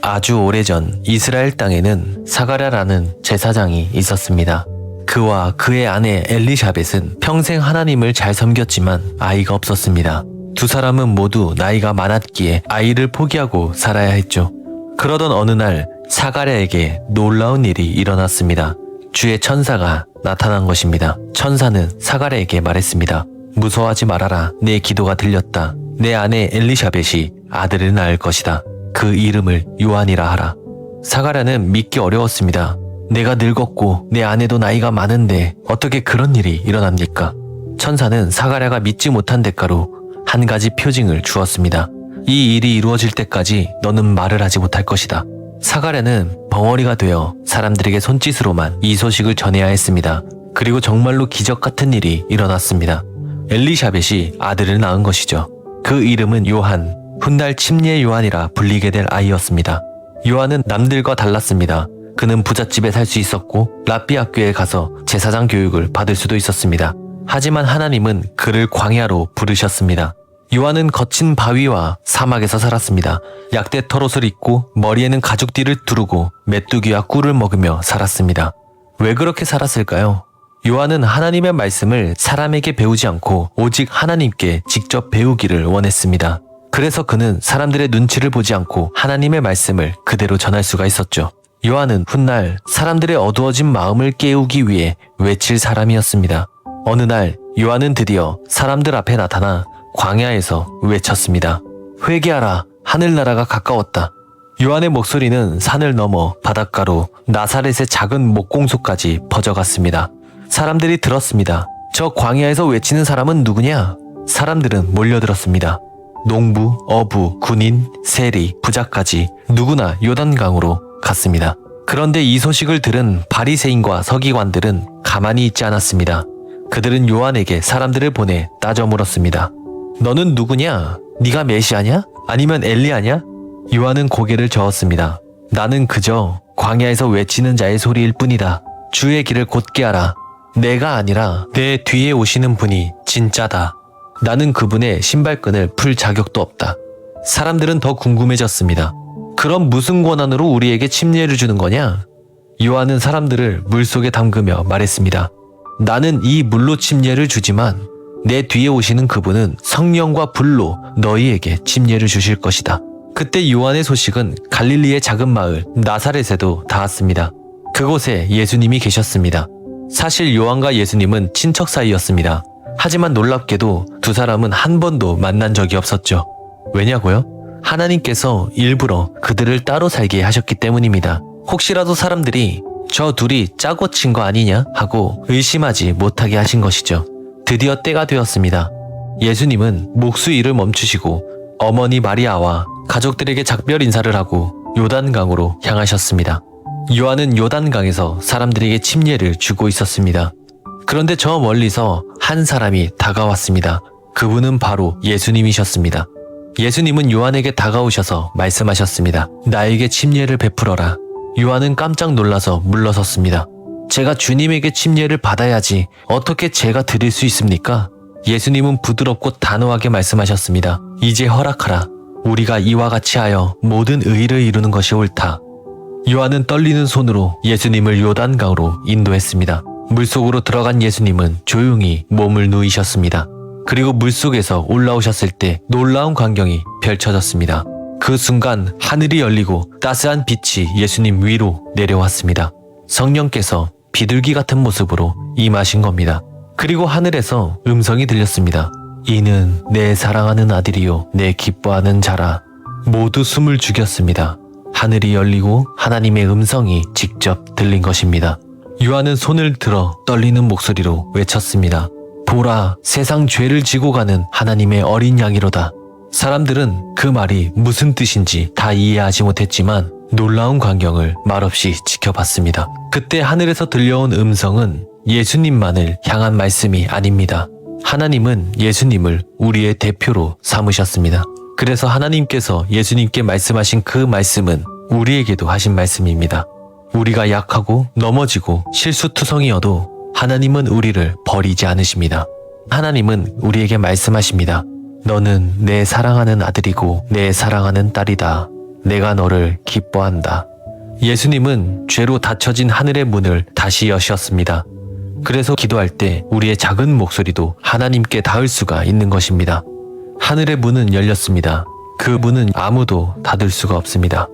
아주 오래전 이스라엘 땅에는 사가랴라는 제사장이 있었습니다. 그와 그의 아내 엘리샤벳은 평생 하나님을 잘 섬겼지만 아이가 없었습니다. 두 사람은 모두 나이가 많았기에 아이를 포기하고 살아야 했죠. 그러던 어느 날 사가랴에게 놀라운 일이 일어났습니다. 주의 천사가 나타난 것입니다. 천사는 사가랴에게 말했습니다. 무서워하지 말아라. 내 기도가 들렸다. 내 아내 엘리샤벳이 아들을 낳을 것이다. 그 이름을 요한이라 하라. 사가랴는 믿기 어려웠습니다. 내가 늙었고 내 아내도 나이가 많은데 어떻게 그런 일이 일어납니까? 천사는 사가랴가 믿지 못한 대가로 한 가지 표징을 주었습니다. 이 일이 이루어질 때까지 너는 말을 하지 못할 것이다. 사가랴는 벙어리가 되어 사람들에게 손짓으로만 이 소식을 전해야 했습니다. 그리고 정말로 기적 같은 일이 일어났습니다. 엘리샤벳이 아들을 낳은 것이죠. 그 이름은 요한, 훗날 침례 요한이라 불리게 될 아이였습니다. 요한은 남들과 달랐습니다. 그는 부잣집에 살 수 있었고 랍비 학교에 가서 제사장 교육을 받을 수도 있었습니다. 하지만 하나님은 그를 광야로 부르셨습니다. 요한은 거친 바위와 사막에서 살았습니다. 약대 털옷을 입고 머리에는 가죽띠를 두르고 메뚜기와 꿀을 먹으며 살았습니다. 왜 그렇게 살았을까요? 요한은 하나님의 말씀을 사람에게 배우지 않고 오직 하나님께 직접 배우기를 원했습니다. 그래서 그는 사람들의 눈치를 보지 않고 하나님의 말씀을 그대로 전할 수가 있었죠. 요한은 훗날 사람들의 어두워진 마음을 깨우기 위해 외칠 사람이었습니다. 어느 날 요한은 드디어 사람들 앞에 나타나 광야에서 외쳤습니다. 회개하라. 하늘나라가 가까웠다. 요한의 목소리는 산을 넘어 바닷가로 나사렛의 작은 목공소까지 퍼져갔습니다. 사람들이 들었습니다. 저 광야에서 외치는 사람은 누구냐? 사람들은 몰려들었습니다. 농부, 어부, 군인, 세리, 부자까지 누구나 요단강으로 갔습니다. 그런데 이 소식을 들은 바리새인과 서기관들은 가만히 있지 않았습니다. 그들은 요한에게 사람들을 보내 따져 물었습니다. 너는 누구냐? 네가 메시아냐? 아니면 엘리야냐? 요한은 고개를 저었습니다. 나는 그저 광야에서 외치는 자의 소리일 뿐이다. 주의 길을 곧게 하라. 내가 아니라 내 뒤에 오시는 분이 진짜다. 나는 그분의 신발끈을 풀 자격도 없다. 사람들은 더 궁금해졌습니다. 그럼 무슨 권한으로 우리에게 침례를 주는 거냐? 요한은 사람들을 물속에 담그며 말했습니다. 나는 이 물로 침례를 주지만 내 뒤에 오시는 그분은 성령과 불로 너희에게 침례를 주실 것이다. 그때 요한의 소식은 갈릴리의 작은 마을 나사렛에도 닿았습니다. 그곳에 예수님이 계셨습니다. 사실 요한과 예수님은 친척 사이였습니다. 하지만 놀랍게도 두 사람은 한 번도 만난 적이 없었죠. 왜냐고요? 하나님께서 일부러 그들을 따로 살게 하셨기 때문입니다. 혹시라도 사람들이 저 둘이 짜고 친 거 아니냐 하고 의심하지 못하게 하신 것이죠. 드디어 때가 되었습니다. 예수님은 목수 일을 멈추시고 어머니 마리아와 가족들에게 작별 인사를 하고 요단강으로 향하셨습니다. 요한은 요단강에서 사람들에게 침례를 주고 있었습니다. 그런데 저 멀리서 한 사람이 다가왔습니다. 그분은 바로 예수님이셨습니다. 예수님은 요한에게 다가오셔서 말씀하셨습니다. 나에게 침례를 베풀어라. 요한은 깜짝 놀라서 물러섰습니다. 제가 주님에게 침례를 받아야지 어떻게 제가 드릴 수 있습니까? 예수님은 부드럽고 단호하게 말씀하셨습니다. 이제 허락하라. 우리가 이와 같이 하여 모든 의를 이루는 것이 옳다. 요한은 떨리는 손으로 예수님을 요단강으로 인도했습니다. 물속으로 들어간 예수님은 조용히 몸을 누이셨습니다. 그리고 물속에서 올라오셨을 때 놀라운 광경이 펼쳐졌습니다. 그 순간 하늘이 열리고 따스한 빛이 예수님 위로 내려왔습니다. 성령께서 비둘기 같은 모습으로 임하신 겁니다. 그리고 하늘에서 음성이 들렸습니다. 이는 내 사랑하는 아들이요 내 기뻐하는 자라. 모두 숨을 죽였습니다. 하늘이 열리고 하나님의 음성이 직접 들린 것입니다. 요한은 손을 들어 떨리는 목소리로 외쳤습니다. 보라, 세상 죄를 지고 가는 하나님의 어린 양이로다. 사람들은 그 말이 무슨 뜻인지 다 이해하지 못했지만 놀라운 광경을 말없이 지켜봤습니다. 그때 하늘에서 들려온 음성은 예수님만을 향한 말씀이 아닙니다. 하나님은 예수님을 우리의 대표로 삼으셨습니다. 그래서 하나님께서 예수님께 말씀하신 그 말씀은 우리에게도 하신 말씀입니다. 우리가 약하고 넘어지고 실수투성이어도 하나님은 우리를 버리지 않으십니다. 하나님은 우리에게 말씀하십니다. 너는 내 사랑하는 아들이고 내 사랑하는 딸이다. 내가 너를 기뻐한다. 예수님은 죄로 닫혀진 하늘의 문을 다시 여셨습니다. 그래서 기도할 때 우리의 작은 목소리도 하나님께 닿을 수가 있는 것입니다. 하늘의 문은 열렸습니다. 그 문은 아무도 닫을 수가 없습니다.